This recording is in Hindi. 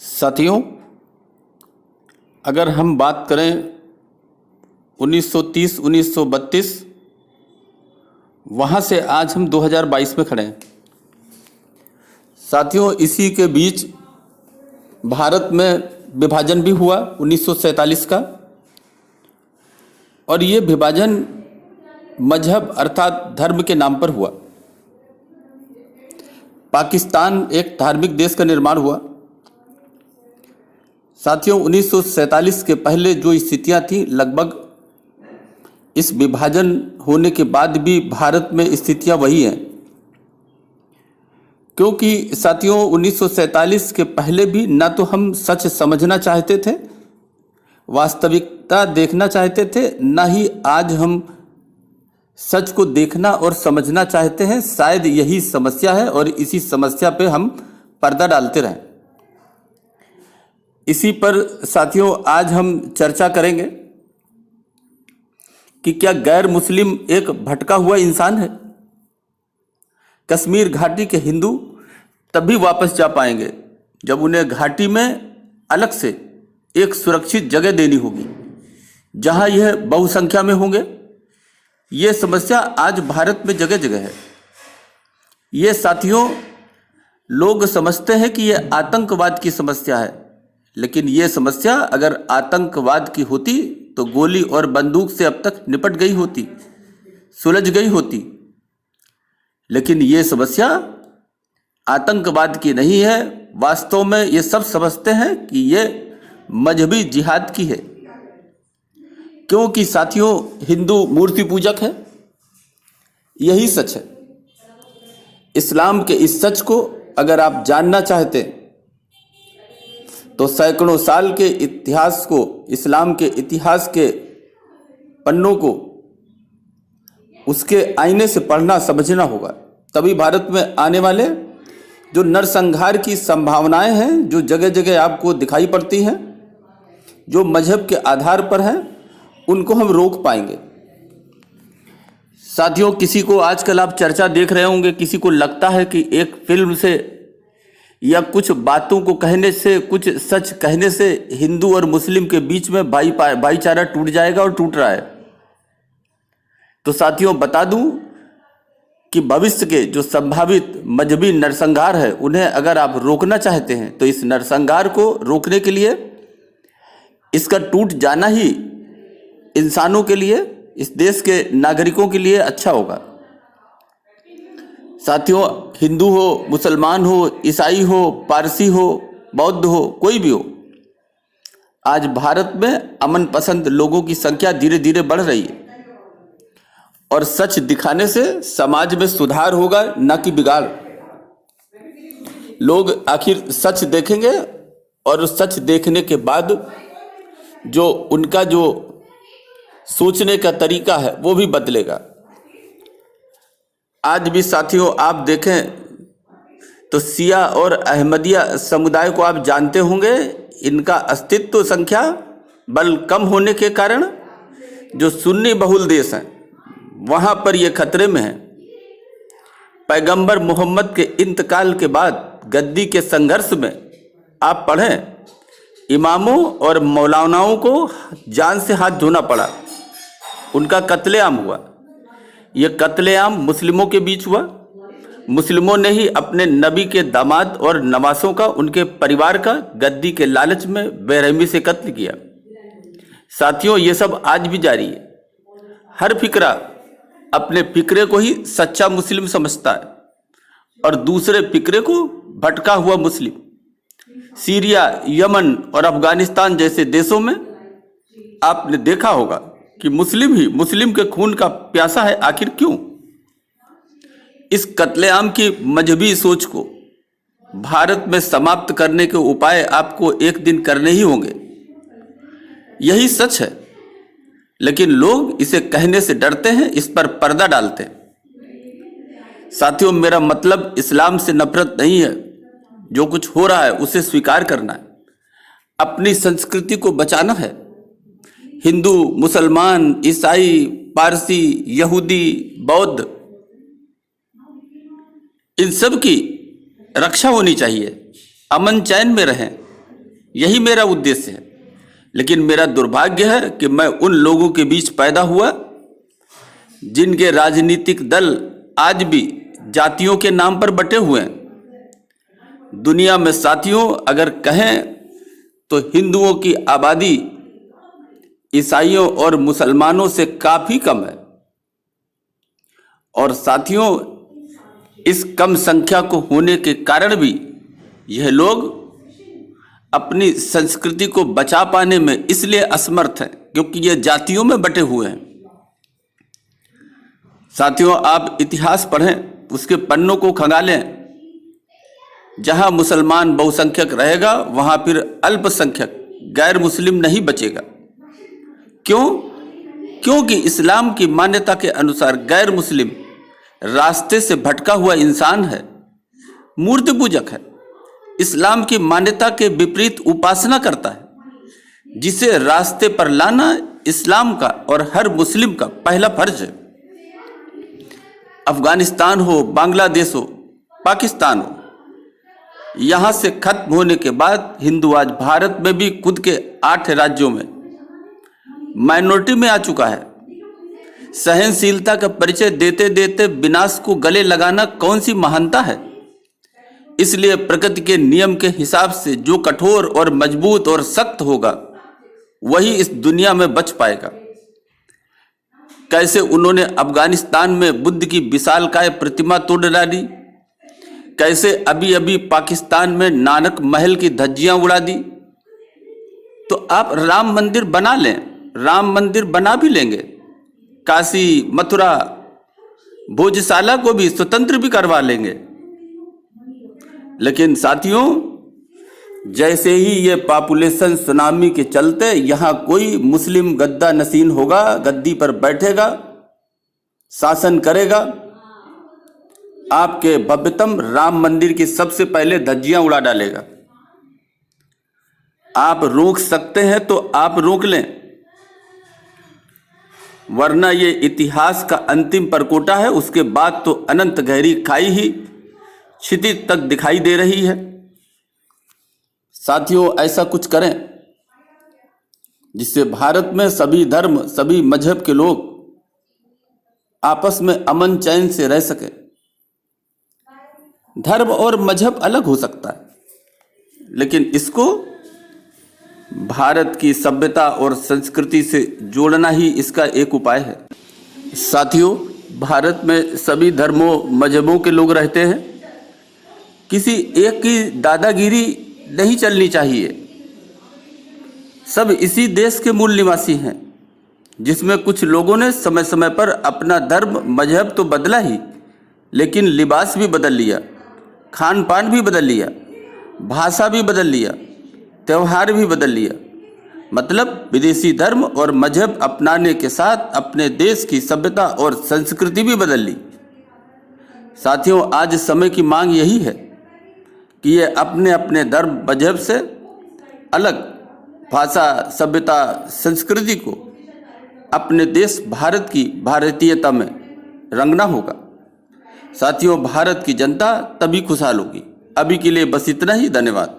साथियों, अगर हम बात करें 1930-1932, वहाँ से आज हम 2022 में खड़े हैं। साथियों, इसी के बीच भारत में विभाजन भी हुआ 1947 का, और ये विभाजन मजहब अर्थात धर्म के नाम पर हुआ। पाकिस्तान एक धार्मिक देश का निर्माण हुआ। साथियों, 1947 के पहले जो स्थितियां थी, लगभग इस विभाजन होने के बाद भी भारत में स्थितियां वही हैं। क्योंकि साथियों, 1947 के पहले भी ना तो हम सच समझना चाहते थे, वास्तविकता देखना चाहते थे, ना ही आज हम सच को देखना और समझना चाहते हैं। शायद यही समस्या है और इसी समस्या पे हम पर्दा डालते रहें। इसी पर साथियों आज हम चर्चा करेंगे कि क्या गैर मुस्लिम एक भटका हुआ इंसान है। कश्मीर घाटी के हिंदू तभी वापस जा पाएंगे जब उन्हें घाटी में अलग से एक सुरक्षित जगह देनी होगी जहां यह बहुसंख्या में होंगे। ये समस्या आज भारत में जगह जगह है। ये साथियों, लोग समझते हैं कि यह आतंकवाद की समस्या है, लेकिन ये समस्या अगर आतंकवाद की होती तो गोली और बंदूक से अब तक निपट गई होती, सुलझ गई होती। लेकिन ये समस्या आतंकवाद की नहीं है। वास्तव में ये सब समझते हैं कि ये मजहबी जिहाद की है। क्योंकि साथियों, हिंदू मूर्ति पूजक है, यही सच है। इस्लाम के इस सच को अगर आप जानना चाहते तो सैकड़ों साल के इतिहास को, इस्लाम के इतिहास के पन्नों को उसके आईने से पढ़ना समझना होगा। तभी भारत में आने वाले जो नरसंहार की संभावनाएं हैं, जो जगह जगह आपको दिखाई पड़ती हैं, जो मजहब के आधार पर हैं, उनको हम रोक पाएंगे। साथियों, किसी को आजकल आप चर्चा देख रहे होंगे, किसी को लगता है कि एक फिल्म से या कुछ बातों को कहने से, कुछ सच कहने से हिंदू और मुस्लिम के बीच में भाईचारा टूट जाएगा, और टूट रहा है। तो साथियों, बता दूं कि भविष्य के जो संभावित मजहबी नरसंहार है, उन्हें अगर आप रोकना चाहते हैं तो इस नरसंहार को रोकने के लिए, इसका टूट जाना ही इंसानों के लिए, इस देश के नागरिकों के लिए अच्छा होगा। साथियों, हिंदू हो, मुसलमान हो, ईसाई हो, पारसी हो, बौद्ध हो, कोई भी हो, आज भारत में अमन पसंद लोगों की संख्या धीरे धीरे बढ़ रही है। और सच दिखाने से समाज में सुधार होगा, ना कि बिगाड़। लोग आखिर सच देखेंगे और सच देखने के बाद जो उनका जो सोचने का तरीका है वो भी बदलेगा। आज भी साथियों आप देखें तो शिया और अहमदिया समुदाय को आप जानते होंगे। इनका अस्तित्व संख्या बल कम होने के कारण जो सुन्नी बहुल देश हैं वहाँ पर ये खतरे में है। पैगंबर मोहम्मद के इंतकाल के बाद गद्दी के संघर्ष में आप पढ़ें, इमामों और मौलानाओं को जान से हाथ धोना पड़ा, उनका कत्लेआम हुआ। यह कत्लेआम मुस्लिमों के बीच हुआ। मुस्लिमों ने ही अपने नबी के दामाद और नवासों का, उनके परिवार का गद्दी के लालच में बेरहमी से कत्ल किया। साथियों, ये सब आज भी जारी है। हर फिक्रा अपने फिक्रे को ही सच्चा मुस्लिम समझता है और दूसरे फिक्रे को भटका हुआ मुस्लिम। सीरिया, यमन और अफगानिस्तान जैसे देशों में आपने देखा होगा कि मुस्लिम ही मुस्लिम के खून का प्यासा है। आखिर क्यों? इस कत्लेआम की मजहबी सोच को भारत में समाप्त करने के उपाय आपको एक दिन करने ही होंगे। यही सच है, लेकिन लोग इसे कहने से डरते हैं, इस पर पर्दा डालते हैं। साथियों, मेरा मतलब इस्लाम से नफरत नहीं है। जो कुछ हो रहा है उसे स्वीकार करना है, अपनी संस्कृति को बचाना है। हिंदू, मुसलमान, ईसाई, पारसी, यहूदी, बौद्ध, इन सब की रक्षा होनी चाहिए, अमन चैन में रहें। यही मेरा उद्देश्य है। लेकिन मेरा दुर्भाग्य है कि मैं उन लोगों के बीच पैदा हुआ जिनके राजनीतिक दल आज भी जातियों के नाम पर बटे हुए हैं। दुनिया में साथियों, अगर कहें तो हिंदुओं की आबादी ईसाइयों और मुसलमानों से काफी कम है। और साथियों, इस कम संख्या को होने के कारण भी यह लोग अपनी संस्कृति को बचा पाने में इसलिए असमर्थ हैं क्योंकि ये जातियों में बटे हुए हैं। साथियों, आप इतिहास पढ़ें, उसके पन्नों को खंगालें। जहां मुसलमान बहुसंख्यक रहेगा वहां फिर अल्पसंख्यक गैर मुस्लिम नहीं बचेगा। क्यों? क्योंकि इस्लाम की मान्यता के अनुसार गैर मुस्लिम रास्ते से भटका हुआ इंसान है, मूर्ति पूजक है, इस्लाम की मान्यता के विपरीत उपासना करता है, जिसे रास्ते पर लाना इस्लाम का और हर मुस्लिम का पहला फर्ज है। अफगानिस्तान हो, बांग्लादेश हो, पाकिस्तान हो, यहां से खत्म होने के बाद हिंदू आज भारत में भी खुद के 8 राज्यों में माइनॉरिटी में आ चुका है। सहनशीलता का परिचय देते देते विनाश को गले लगाना कौन सी महानता है? इसलिए प्रकृति के नियम के हिसाब से जो कठोर और मजबूत और सख्त होगा वही इस दुनिया में बच पाएगा। कैसे उन्होंने अफगानिस्तान में बुद्ध की विशालकाय प्रतिमा तोड़ डाली, कैसे अभी अभी पाकिस्तान में नानक महल की धज्जियां उड़ा दी। तो आप राम मंदिर बना लें, राम मंदिर बना भी लेंगे, काशी, मथुरा, भोजशाला को भी स्वतंत्र भी करवा लेंगे। लेकिन साथियों, जैसे ही ये पॉपुलेशन सुनामी के चलते यहां कोई मुस्लिम गद्दा नसीन होगा, गद्दी पर बैठेगा, शासन करेगा, आपके भव्यतम राम मंदिर की सबसे पहले धज्जियां उड़ा डालेगा। आप रोक सकते हैं तो आप रोक लें, वरना ये इतिहास का अंतिम परकोटा है। उसके बाद तो अनंत गहरी खाई ही क्षितिज तक दिखाई दे रही है। साथियों, ऐसा कुछ करें जिससे भारत में सभी धर्म, सभी मजहब के लोग आपस में अमन चैन से रह सके। धर्म और मजहब अलग हो सकता है, लेकिन इसको भारत की सभ्यता और संस्कृति से जोड़ना ही इसका एक उपाय है। साथियों, भारत में सभी धर्मों मजहबों के लोग रहते हैं। किसी एक की दादागिरी नहीं चलनी चाहिए। सब इसी देश के मूल निवासी हैं, जिसमें कुछ लोगों ने समय समय पर अपना धर्म मजहब तो बदला ही, लेकिन लिबास भी बदल लिया, खान पान भी बदल लिया, भाषा भी बदल लिया, त्यौहार भी बदल लिया। मतलब विदेशी धर्म और मजहब अपनाने के साथ अपने देश की सभ्यता और संस्कृति भी बदल ली। साथियों, आज समय की मांग यही है कि ये अपने अपने धर्म मजहब से अलग भाषा, सभ्यता, संस्कृति को अपने देश भारत की भारतीयता में रंगना होगा। साथियों, भारत की जनता तभी खुशहाल होगी। अभी के लिए बस इतना ही। धन्यवाद।